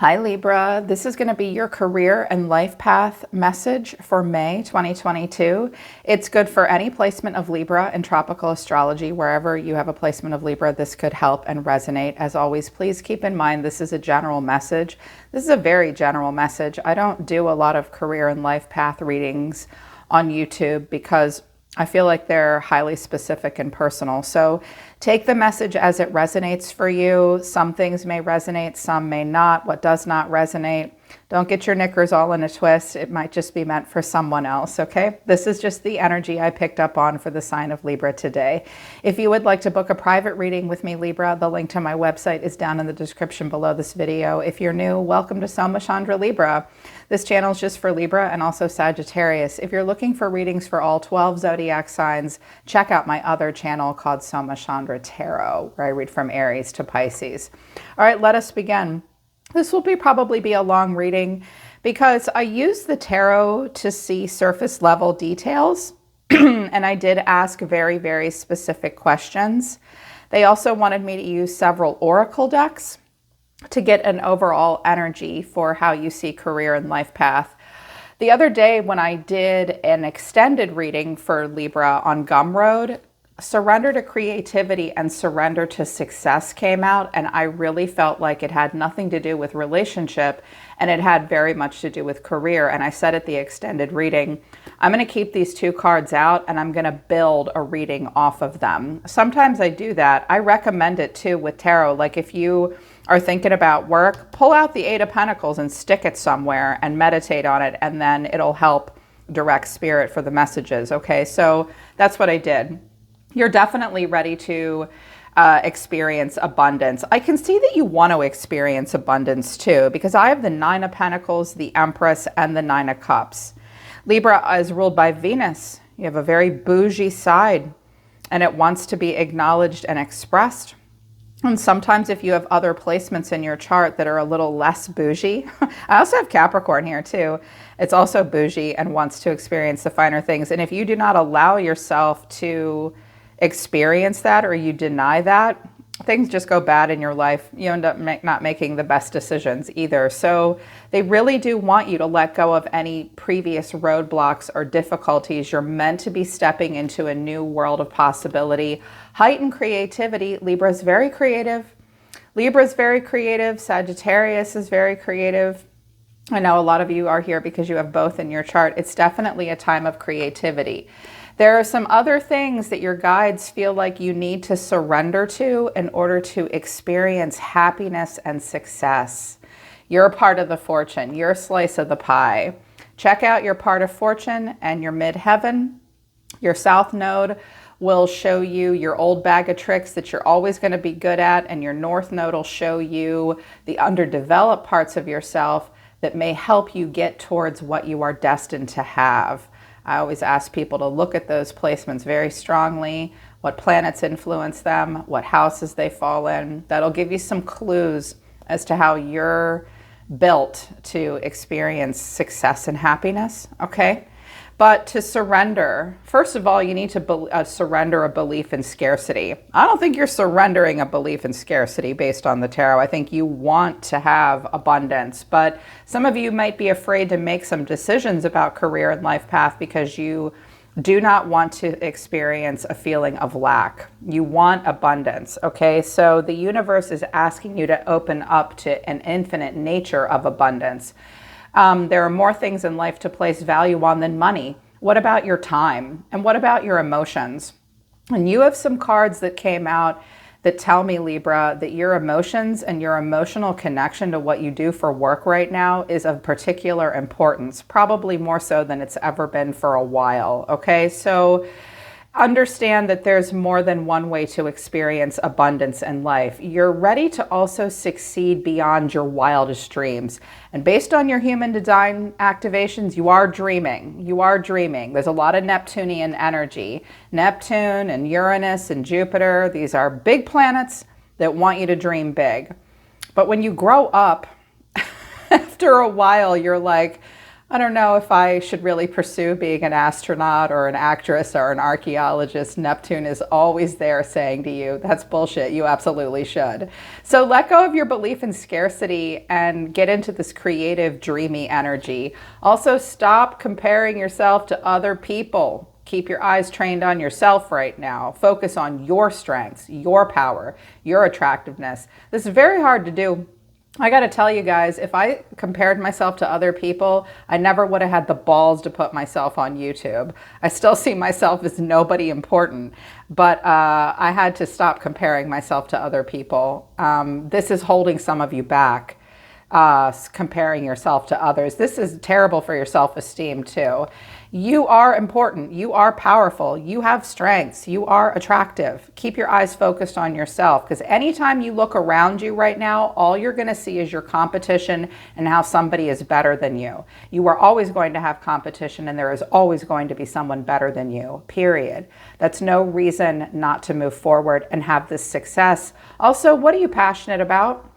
Hi Libra, this is going to be your career and life path message for May 2022. It's good for any placement of Libra in tropical astrology. Wherever you have a placement of Libra, this could help and resonate. As always, please keep in mind this is a general message. This is a very general message. I don't do a lot of career and life path readings on YouTube because I feel like they're highly specific and personal. So take the message as it resonates for you. Some things may resonate, some may not. What does not resonate, don't get your knickers all in a twist. It might just be meant for someone else, okay? This is just the energy I picked up on for the sign of Libra today. If you would like to book a private reading with me, Libra, the link to my website is down in the description below this video. If you're new, welcome to Soma Chandra Libra. This channel is just for Libra and also Sagittarius. If you're looking for readings for all 12 zodiac signs, check out my other channel called Soma Chandra Tarot, where I read from Aries to Pisces. All right, let us begin. This will probably be a long reading because I use the tarot to see surface level details and I did ask very, very specific questions. They also wanted me to use several oracle decks to get an overall energy for how you see career and life path. The other day when I did an extended reading for Libra on Gumroad, surrender to creativity and surrender to success came out, and I really felt like it had nothing to do with relationship and it had very much to do with career. And I said at the extended reading, I'm going to keep these two cards out and I'm going to build a reading off of them. Sometimes I do that. I recommend it too with tarot. Like if you are thinking about work, pull out the Eight of Pentacles and stick it somewhere and meditate on it, and then it'll help direct spirit for the messages. Okay, so that's what I did. You're definitely ready to experience abundance. I can see that you want to experience abundance too, because I have the Nine of Pentacles, the Empress, and the Nine of Cups. Libra is ruled by Venus. You have a very bougie side, and it wants to be acknowledged and expressed. And sometimes if you have other placements in your chart that are a little less bougie, I also have Capricorn here too. It's also bougie and wants to experience the finer things. And if you do not allow yourself to experience that or you deny that, things just go bad in your life. You end up not making the best decisions either. So they really do want you to let go of any previous roadblocks or difficulties. You're meant to be stepping into a new world of possibility. Heightened creativity. Libra is very creative. Libra is very creative. Sagittarius is very creative. I know a lot of you are here because you have both in your chart. It's definitely a time of creativity. There are some other things that your guides feel like you need to surrender to in order to experience happiness and success. You're a part of the fortune. You're a slice of the pie. Check out your part of fortune and your midheaven. Your south node will show you your old bag of tricks that you're always going to be good at, and your north node will show you the underdeveloped parts of yourself that may help you get towards what you are destined to have. I always ask people to look at those placements very strongly, what planets influence them, what houses they fall in. That'll give you some clues as to how you're built to experience success and happiness, okay? But to surrender, first of all, you need to surrender a belief in scarcity. I don't think you're surrendering a belief in scarcity based on the tarot. I think you want to have abundance, but some of you might be afraid to make some decisions about career and life path because you do not want to experience a feeling of lack. You want abundance, okay? So the universe is asking you to open up to an infinite nature of abundance. There are more things in life to place value on than money. What about your time? And what about your emotions? And you have some cards that came out that tell me, Libra, that your emotions and your emotional connection to what you do for work right now is of particular importance, probably more so than it's ever been for a while, okay? So understand that there's more than one way to experience abundance in life. You're ready to also succeed beyond your wildest dreams. And based on your human design activations, you are dreaming. You are dreaming. There's a lot of Neptunian energy. Neptune and Uranus and Jupiter, these are big planets that want you to dream big. But when you grow up, after a while, you're like, I don't know if I should really pursue being an astronaut or an actress or an archaeologist. Neptune is always there saying to you, that's bullshit. You absolutely should. So let go of your belief in scarcity and get into this creative, dreamy energy. Also, stop comparing yourself to other people. Keep your eyes trained on yourself right now. Focus on your strengths, your power, your attractiveness. This is very hard to do. I got to tell you guys, if I compared myself to other people, I never would have had the balls to put myself on YouTube. I still see myself as nobody important, but I had to stop comparing myself to other people. This is holding some of you back, comparing yourself to others. This is terrible for your self-esteem too. You are important. You are powerful. You have strengths. You are attractive. Keep your eyes focused on yourself, because anytime you look around you right now, all you're going to see is your competition and how somebody is better than you. You are always going to have competition, and there is always going to be someone better than you, period. That's no reason not to move forward and have this success. Also, what are you passionate about?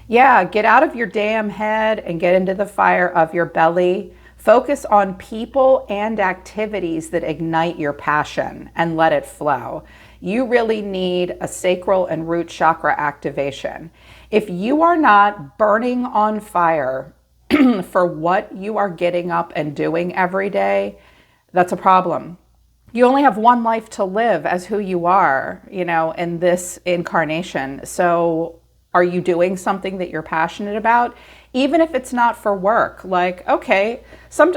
Yeah, get out of your damn head and get into the fire of your belly. Focus on people and activities that ignite your passion and let it flow. You really need a sacral and root chakra activation. If you are not burning on fire for what you are getting up and doing every day, that's a problem. You only have one life to live as who you are, in this incarnation. So are you doing something that you're passionate about? Even if it's not for work, like, okay,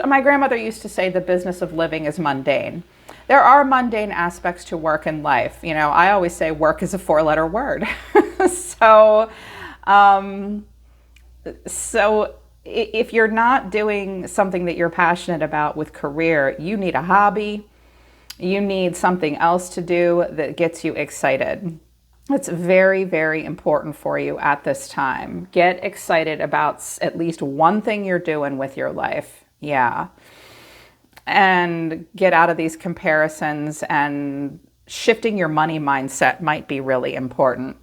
my grandmother used to say the business of living is mundane. There are mundane aspects to work and life. I always say work is a 4-letter word. So if you're not doing something that you're passionate about with career, you need a hobby. You need something else to do that gets you excited. It's very, very important for you at this time. Get excited about at least one thing you're doing with your life. Yeah. And get out of these comparisons, and shifting your money mindset might be really important.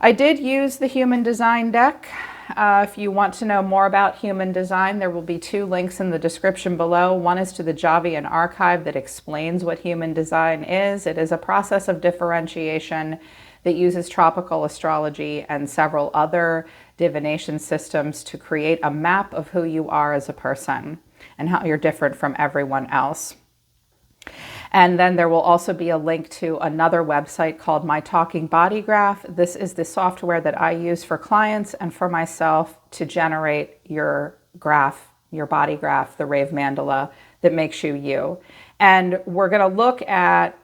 I did use the Human Design deck. If you want to know more about human design, there will be 2 links in the description below. One is to the Javian archive that explains what human design is. It is a process of differentiation that uses tropical astrology and several other divination systems to create a map of who you are as a person and how you're different from everyone else. And then there will also be a link to another website called My Talking Body Graph. This is the software that I use for clients and for myself to generate your graph, your body graph, the rave mandala that makes you you. And we're going to look at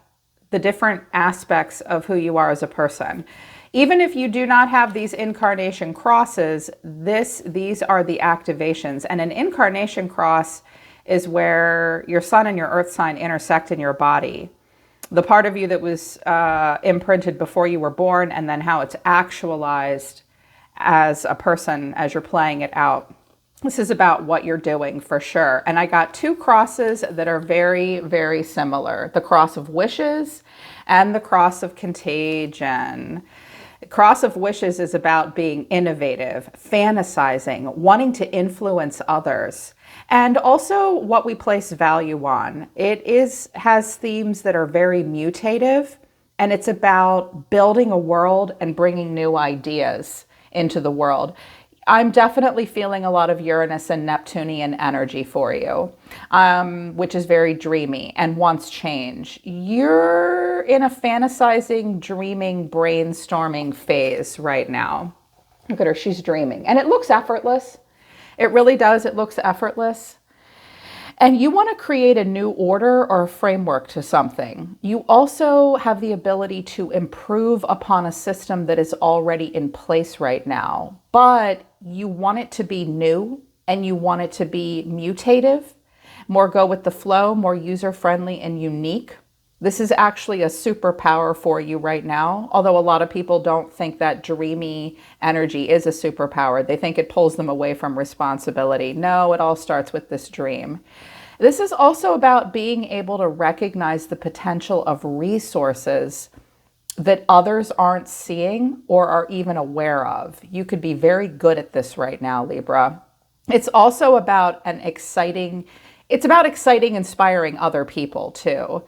the different aspects of who you are as a person. Even if you do not have these incarnation crosses, these are the activations. And an incarnation cross is where your sun and your earth sign intersect in your body. The part of you that was imprinted before you were born, and then how it's actualized as a person as you're playing it out. This is about what you're doing for sure. And I got 2 crosses that are very, very similar. The cross of wishes and the cross of contagion. The cross of wishes is about being innovative, fantasizing, wanting to influence others, and also what we place value on. It has themes that are very mutative, and it's about building a world and bringing new ideas into the world. I'm definitely feeling a lot of Uranus and Neptunian energy for you, which is very dreamy and wants change. You're in a fantasizing, dreaming, brainstorming phase right now. Look at her, she's dreaming. And it looks effortless. It really does. It looks effortless. And you want to create a new order or a framework to something. You also have the ability to improve upon a system that is already in place right now, but you want it to be new and you want it to be mutative, more go with the flow, more user-friendly and unique. This is actually a superpower for you right now, although a lot of people don't think that dreamy energy is a superpower. They think it pulls them away from responsibility. No, it all starts with this dream. This is also about being able to recognize the potential of resources that others aren't seeing or are even aware of. You could be very good at this right now, Libra. It's also about it's about exciting, inspiring other people too.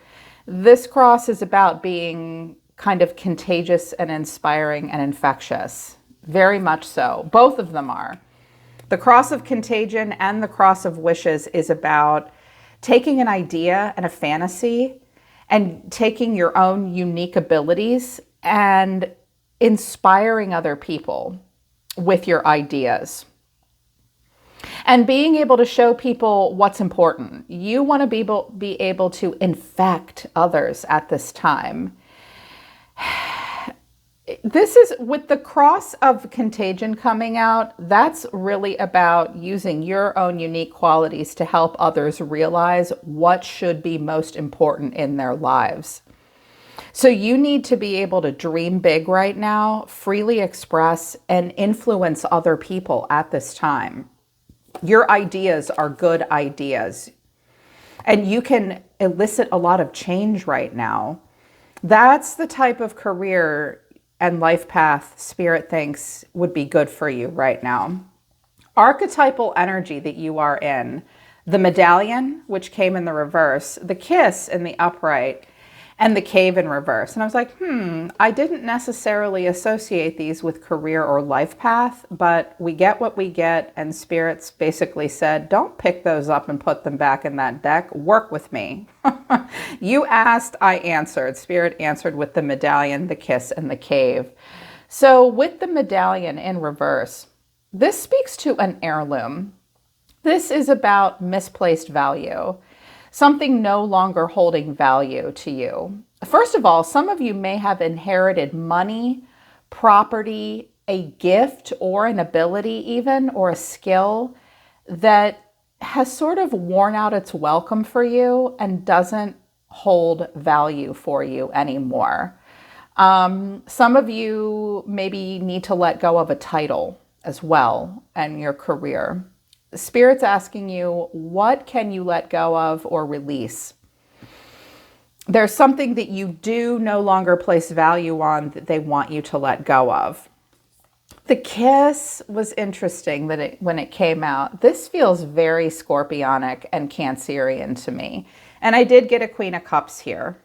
This cross is about being kind of contagious and inspiring and infectious. Very much so. Both of them are. The cross of contagion and the cross of wishes is about taking an idea and a fantasy and taking your own unique abilities and inspiring other people with your ideas. And being able to show people what's important. You want to be able to infect others at this time. This is with the cross of contagion coming out. That's really about using your own unique qualities to help others realize what should be most important in their lives. So you need to be able to dream big right now, freely express and influence other people at this time. Your ideas are good ideas, and you can elicit a lot of change right now. That's the type of career and life path Spirit thinks would be good for you right now. Archetypal energy that you are in, the medallion, which came in the reverse, the kiss in the upright, and the cave in reverse. And I was like, I didn't necessarily associate these with career or life path, but we get what we get. And Spirits basically said, don't pick those up and put them back in that deck. Work with me. You asked, I answered. Spirit answered with the medallion, the kiss, and the cave. So with the medallion in reverse, this speaks to an heirloom. This is about misplaced value. Something no longer holding value to you. First of all, some of you may have inherited money, property, a gift, or an ability even, or a skill that has sort of worn out its welcome for you and doesn't hold value for you anymore. Some of you maybe need to let go of a title as well and your career. Spirit's asking you, what can you let go of or release? There's something that you do no longer place value on that they want you to let go of. The kiss was interesting when it came out. This feels very scorpionic and Cancerian to me. And I did get a Queen of Cups here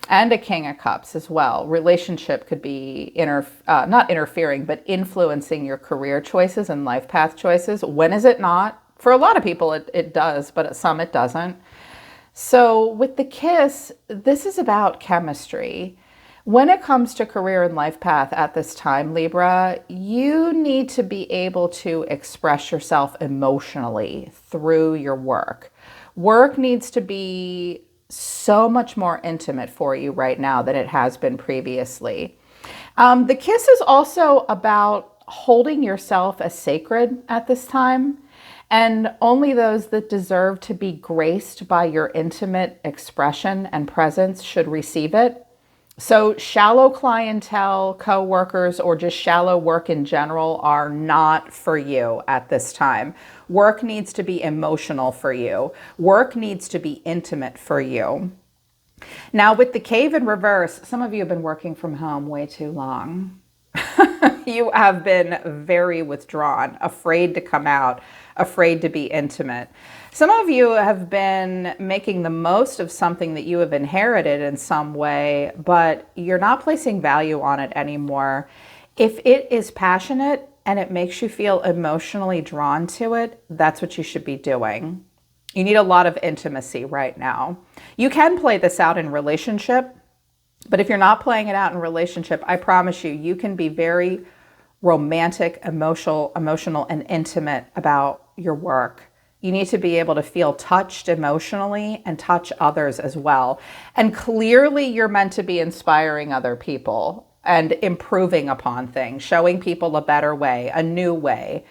and a King of Cups as well. Relationship could be not interfering, but influencing your career choices and life path choices. When is it not? For a lot of people, it does, but some it doesn't. So with the kiss, this is about chemistry. When it comes to career and life path at this time, Libra, you need to be able to express yourself emotionally through your work. Work needs to be so much more intimate for you right now than it has been previously. The kiss is also about holding yourself as sacred at this time, and only those that deserve to be graced by your intimate expression and presence should receive it. So shallow clientele, co-workers, or just shallow work in general are not for you at this time. Work needs to be emotional for you. Work needs to be intimate for you. Now with the cave in reverse, some of you have been working from home way too long. You have been very withdrawn, afraid to come out, afraid to be intimate. Some of you have been making the most of something that you have inherited in some way, but you're not placing value on it anymore. If it is passionate and it makes you feel emotionally drawn to it, that's what you should be doing. You need a lot of intimacy right now. You can play this out in relationship, but if you're not playing it out in relationship, I promise you, you can be very romantic, emotional, and intimate about your work. You need to be able to feel touched emotionally and touch others as well. And clearly you're meant to be inspiring other people and improving upon things, showing people a better way, a new way,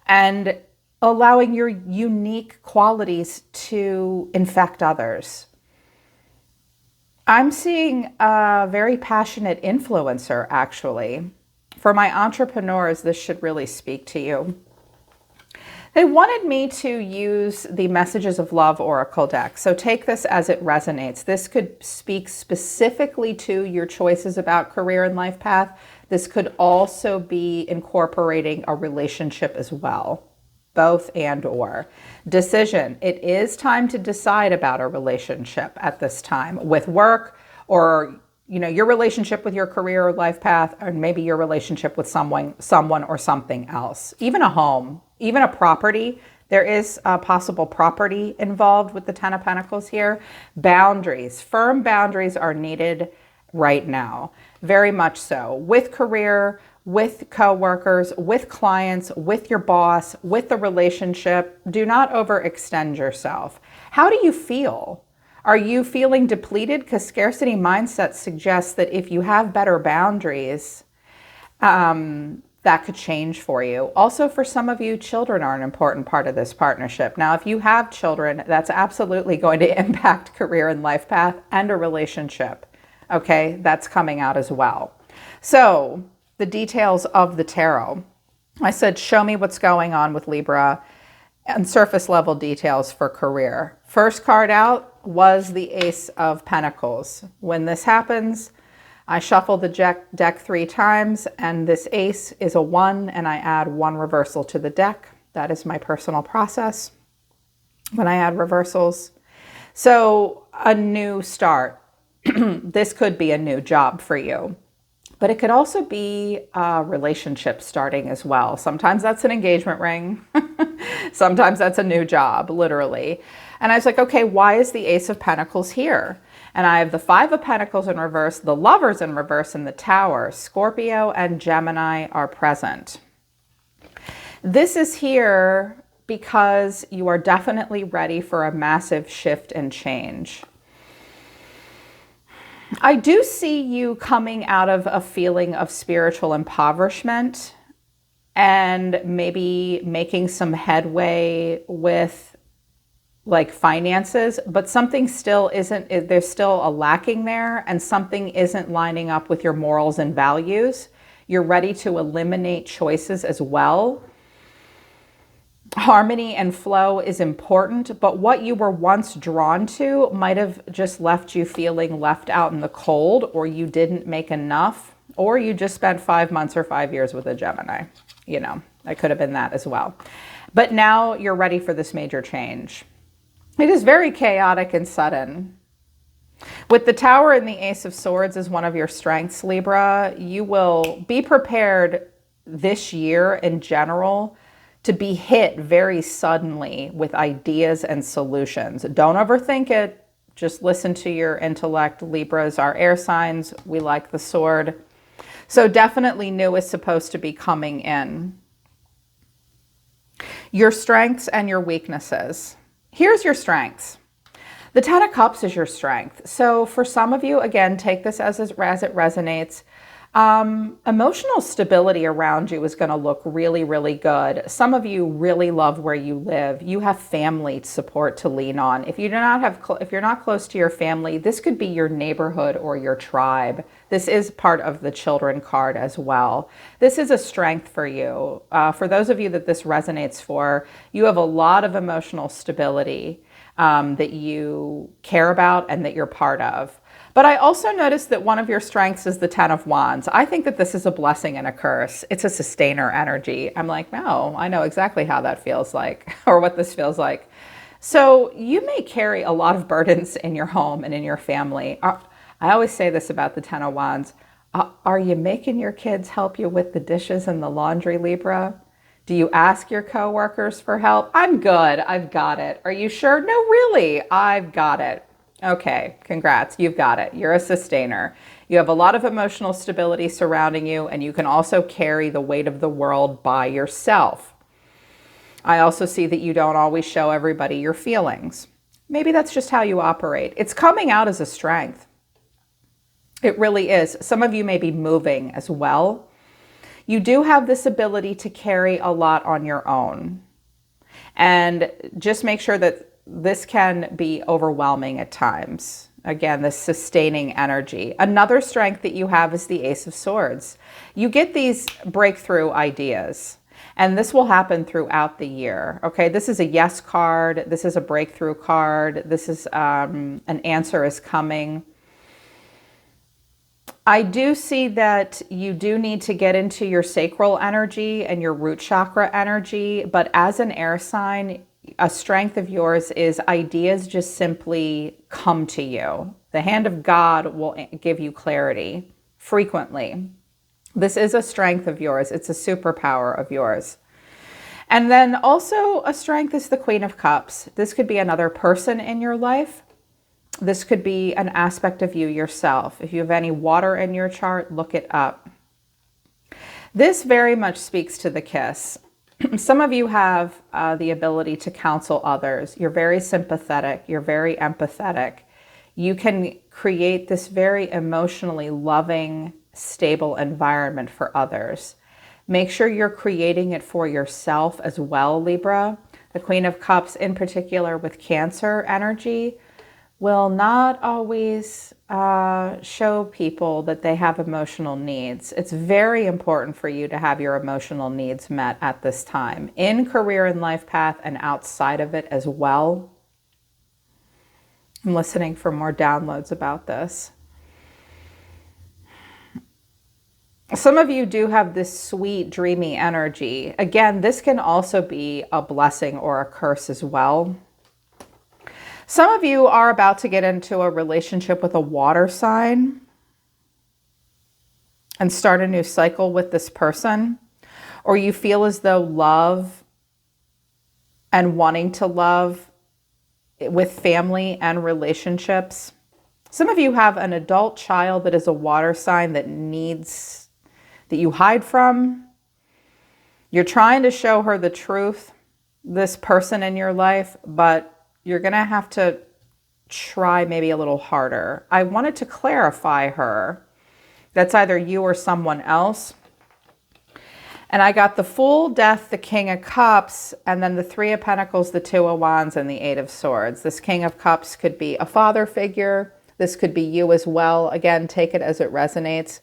and allowing your unique qualities to infect others. I'm seeing a very passionate influencer, actually. For my entrepreneurs, this should really speak to you. They wanted me to use the Messages of Love Oracle deck. So take this as it resonates. This could speak specifically to your choices about career and life path. This could also be incorporating a relationship as well. both and or. Decision. It is time to decide about a relationship at this time with work, or your relationship with your career or life path, or maybe your relationship with someone or something else. Even a home, even a property. There is a possible property involved with the Ten of Pentacles here. Boundaries. Firm boundaries are needed right now. Very much so. With career, with coworkers, with clients, with your boss, with the relationship. Do not overextend yourself. How do you feel? Are you feeling depleted? Because scarcity mindset suggests that if you have better boundaries, that could change for you. Also, for some of you, children are an important part of this partnership. Now, if you have children, that's absolutely going to impact career and life path and a relationship. Okay, that's coming out as well. So, the details of the tarot. I said, show me what's going on with Libra and surface level details for career. First card out was the Ace of Pentacles. When this happens, I shuffle the deck 3 times, and this ace is a 1, and I add 1 reversal to the deck. That is my personal process when I add reversals. So a new start. This could be a new job for you, but it could also be a relationship starting as well. Sometimes that's an engagement ring. Sometimes that's a new job, literally. And I was like, okay, why is the Ace of Pentacles here? And I have the 5 of Pentacles in reverse, the Lovers in reverse, and the Tower. Scorpio and Gemini are present. This is here because you are definitely ready for a massive shift and change. I do see you coming out of a feeling of spiritual impoverishment and maybe making some headway with like finances, but something still isn't, there's still a lacking there, and something isn't lining up with your morals and values. You're ready to eliminate choices as well. Harmony and flow is important, but what you were once drawn to might have just left you feeling left out in the cold, or you didn't make enough, or you just spent 5 months or 5 years with a Gemini. That could have been that as well. But now you're ready for this major change. It is very chaotic and sudden. With the Tower and the Ace of Swords as one of your strengths, Libra, you will be prepared this year in general to be hit very suddenly with ideas and solutions. Don't overthink it. Just listen to your intellect. Libras are air signs. We like the sword. So definitely new is supposed to be coming in. Your strengths and your weaknesses. Here's your strengths. The Ten of Cups is your strength. So for some of you, again, take this as it resonates. Emotional stability around you is going to look really, really good. Some of you really love where you live. You have family support to lean on. If you do not have, if you're not close to your family, this could be your neighborhood or your tribe. This is part of the Children card as well. This is a strength for you. For those of you that this resonates for, you have a lot of emotional stability that you care about and that you're part of. But I also noticed that one of your strengths is the 10 of Wands. I think that this is a blessing and a curse. It's a sustainer energy. I'm like, no, I know exactly how that feels like, or what this feels like. So you may carry a lot of burdens in your home and in your family. I always say this about the 10 of Wands. Are you making your kids help you with the dishes and the laundry, Libra? Do you ask your coworkers for help? I'm good. I've got it. Are you sure? No, really. I've got it. Okay, congrats, you've got it. You're a sustainer. You have a lot of emotional stability surrounding you, and you can also carry the weight of the world by yourself. I also see that you don't always show everybody your feelings. Maybe that's just how you operate. It's coming out as a strength. It really is. Some of you may be moving as well. You do have this ability to carry a lot on your own. And just make sure that this can be overwhelming at times. Again, this sustaining energy. Another strength that you have is the Ace of Swords. You get these breakthrough ideas, and this will happen throughout the year. Okay, this is a yes card. This is a breakthrough card. This is an answer is coming. I do see that you do need to get into your sacral energy and your root chakra energy, but as an air sign, a strength of yours is ideas just simply come to you. The hand of God will give you clarity frequently. This is a strength of yours. It's a superpower of yours. And then also a strength is the Queen of Cups. This could be another person in your life. This could be an aspect of you yourself. If you have any water in your chart, look it up. This very much speaks to the kiss. Some of you have the ability to counsel others. You're very sympathetic. You're very empathetic. You can create this very emotionally loving, stable environment for others. Make sure you're creating it for yourself as well, Libra. The Queen of Cups, in particular with Cancer energy, will not always show people that they have emotional needs. It's very important for you to have your emotional needs met at this time, in career and life path and outside of it as well. I'm listening for more downloads about this. Some of you do have this sweet, dreamy energy. Again, this can also be a blessing or a curse as well. Some of you are about to get into a relationship with a water sign and start a new cycle with this person, or you feel as though love and wanting to love with family and relationships. Some of you have an adult child that is a water sign that you hide from. You're trying to show her the truth, this person in your life, but you're going to have to try maybe a little harder. I wanted to clarify her. That's either you or someone else. And I got the Fool, Death, the King of Cups, and then the Three of Pentacles, the Two of Wands, and the Eight of Swords. This King of Cups could be a father figure. This could be you as well. Again, take it as it resonates.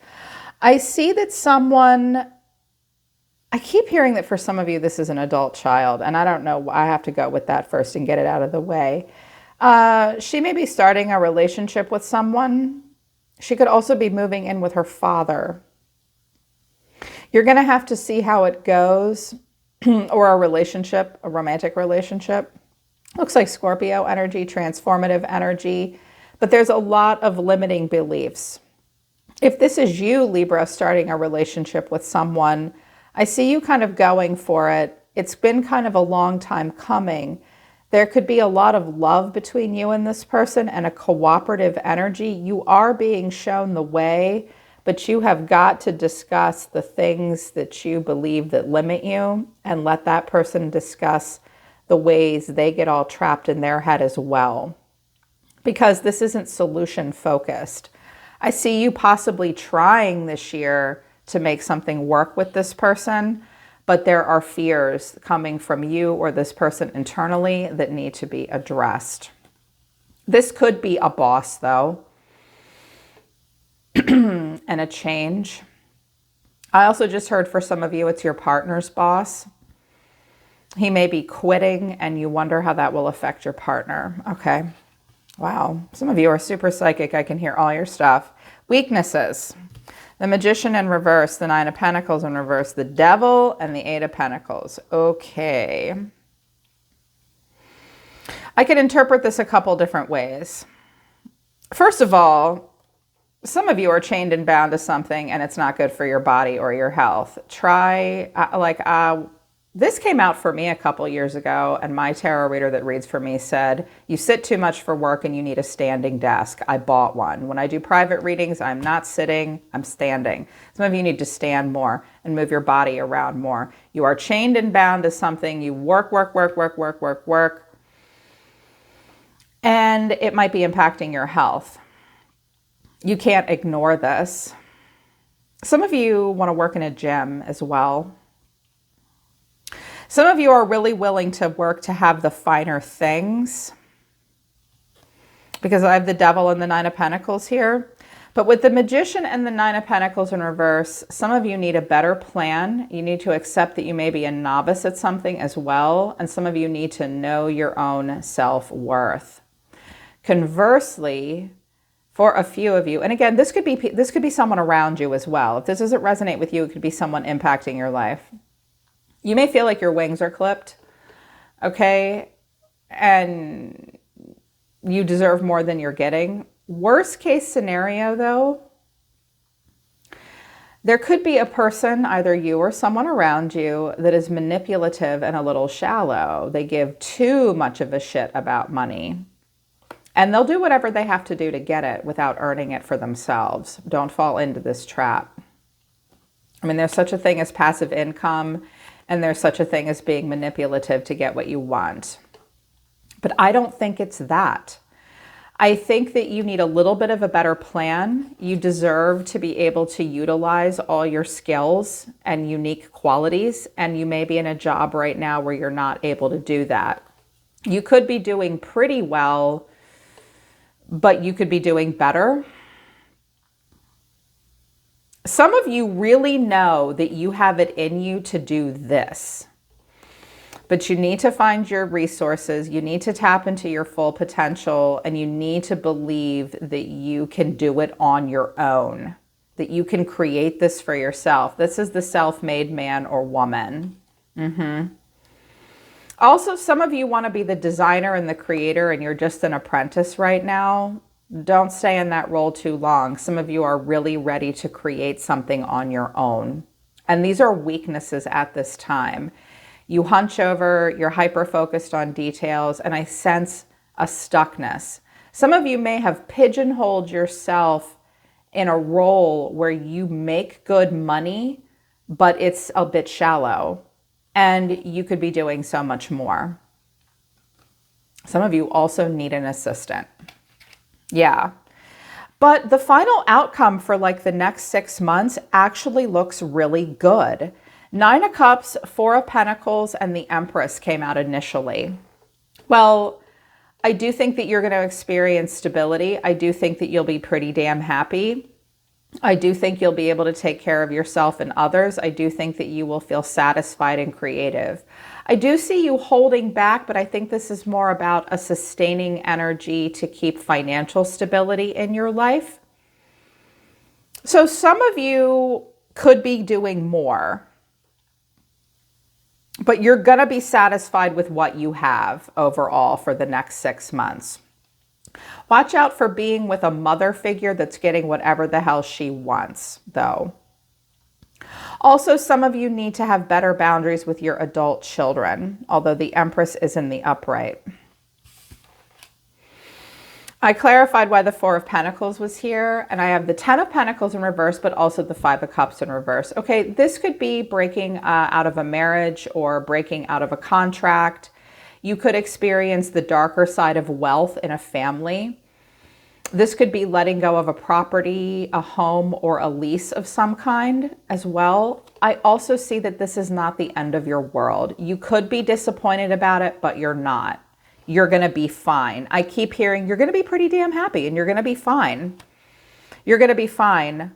I see that I keep hearing that for some of you, this is an adult child, and I don't know. I have to go with that first and get it out of the way. She may be starting a relationship with someone. She could also be moving in with her father. You're going to have to see how it goes, or a relationship, a romantic relationship. Looks like Scorpio energy, transformative energy, but there's a lot of limiting beliefs. If this is you, Libra, starting a relationship with someone, I see you kind of going for it. It's been kind of a long time coming. There could be a lot of love between you and this person and a cooperative energy. You are being shown the way, but you have got to discuss the things that you believe that limit you and let that person discuss the ways they get all trapped in their head as well. Because this isn't solution focused. I see you possibly trying this year to make something work with this person, but there are fears coming from you or this person internally that need to be addressed. This could be a boss, though, and a change. I also just heard for some of you, it's your partner's boss. He may be quitting and you wonder how that will affect your partner. Okay. Wow. Some of you are super psychic. I can hear all your stuff. Weaknesses. The Magician in reverse, the Nine of Pentacles in reverse, the Devil, and the Eight of Pentacles. Okay. I can interpret this a couple different ways. First of all, some of you are chained and bound to something and it's not good for your body or your health. This came out for me a couple years ago, and my tarot reader that reads for me said, you sit too much for work and you need a standing desk. I bought one. When I do private readings, I'm not sitting, I'm standing. Some of you need to stand more and move your body around more. You are chained and bound to something. You work, and it might be impacting your health. You can't ignore this. Some of you want to work in a gym as well. Some of you are really willing to work to have the finer things, because I have the Devil and the Nine of Pentacles here. But with the Magician and the Nine of Pentacles in reverse, some of you need a better plan. You need to accept that you may be a novice at something as well. And some of you need to know your own self-worth. Conversely, for a few of you. And again, this could be someone around you as well. If this doesn't resonate with you, it could be someone impacting your life. You may feel like your wings are clipped, okay? And you deserve more than you're getting. Worst case scenario though, there could be a person, either you or someone around you, that is manipulative and a little shallow. They give too much of a shit about money. And they'll do whatever they have to do to get it without earning it for themselves. Don't fall into this trap. I mean, there's such a thing as passive income, and there's such a thing as being manipulative to get what you want. But I don't think it's that. I think that you need a little bit of a better plan. You deserve to be able to utilize all your skills and unique qualities, and you may be in a job right now where you're not able to do that. You could be doing pretty well, but you could be doing better. Some of you really know that you have it in you to do this. But you need to find your resources, you need to tap into your full potential, and you need to believe that you can do it on your own, that you can create this for yourself. This is the self-made man or woman. Also, some of you want to be the designer and the creator, and you're just an apprentice right now. Don't stay in that role too long. Some of you are really ready to create something on your own. And these are weaknesses at this time. You hunch over, you're hyper-focused on details, and I sense a stuckness. Some of you may have pigeonholed yourself in a role where you make good money, but it's a bit shallow, and you could be doing so much more. Some of you also need an assistant. Yeah. But the final outcome for like the next 6 months actually looks really good. 9 of Cups, 4 of Pentacles, and the Empress came out initially. Well, I do think that you're going to experience stability. I do think that you'll be pretty damn happy. I do think you'll be able to take care of yourself and others. I do think that you will feel satisfied and creative. I do see you holding back, but I think this is more about a sustaining energy to keep financial stability in your life. So some of you could be doing more, but you're going to be satisfied with what you have overall for the next 6 months. Watch out for being with a mother figure that's getting whatever the hell she wants, though. Also, some of you need to have better boundaries with your adult children, although the Empress is in the upright. I clarified why the 4 of Pentacles was here, and I have the 10 of Pentacles in reverse, but also the 5 of Cups in reverse. Okay, this could be breaking out of a marriage or breaking out of a contract. You could experience the darker side of wealth in a family. This could be letting go of a property, a home, or a lease of some kind as well. I also see that this is not the end of your world. You could be disappointed about it, but you're not. You're going to be fine. I keep hearing you're going to be pretty damn happy and you're going to be fine. You're going to be fine.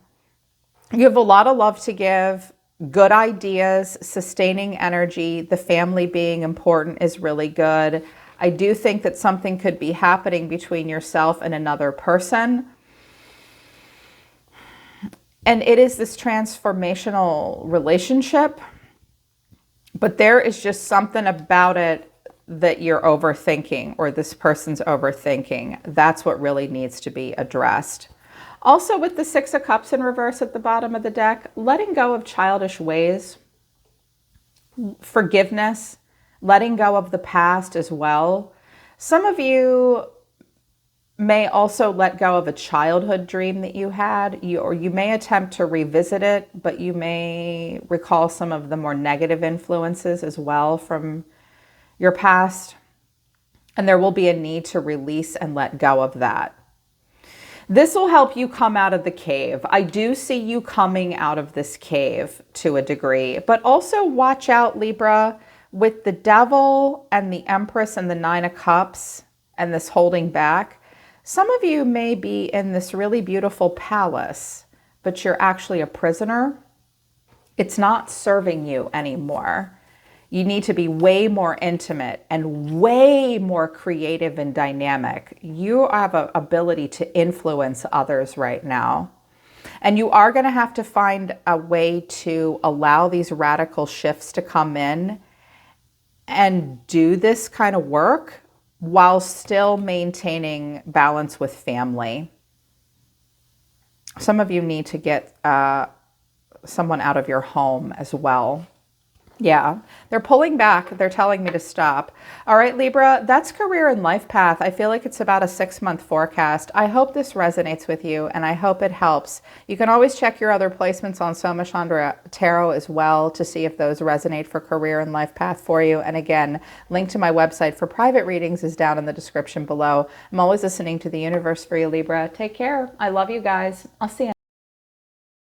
You have a lot of love to give, good ideas, sustaining energy. The family being important is really good. I do think that something could be happening between yourself and another person. And it is this transformational relationship, but there is just something about it that you're overthinking, or this person's overthinking. That's what really needs to be addressed. Also, with the 6 of Cups in reverse at the bottom of the deck, letting go of childish ways, forgiveness, letting go of the past as well. Some of you may also let go of a childhood dream that you had, or you may attempt to revisit it, but you may recall some of the more negative influences as well from your past, and there will be a need to release and let go of that. This will help you come out of the cave. I do see you coming out of this cave to a degree, but also watch out, Libra, with the Devil and the Empress and the 9 of Cups and this holding back. Some of you may be in this really beautiful palace, but you're actually a prisoner. It's not serving you anymore. You need to be way more intimate and way more creative and dynamic. You have an ability to influence others right now. And you are going to have to find a way to allow these radical shifts to come in and do this kind of work while still maintaining balance with family. Some of you need to get someone out of your home as well. Yeah, they're pulling back. They're telling me to stop. All right, Libra, that's career and life path. I feel like it's about a 6-month forecast. I hope this resonates with you, and I hope it helps. You can always check your other placements on Soma Chandra Tarot as well to see if those resonate for career and life path for you. And again, link to my website for private readings is down in the description below. I'm always listening to the universe for you, Libra. Take care. I love you guys. I'll see you.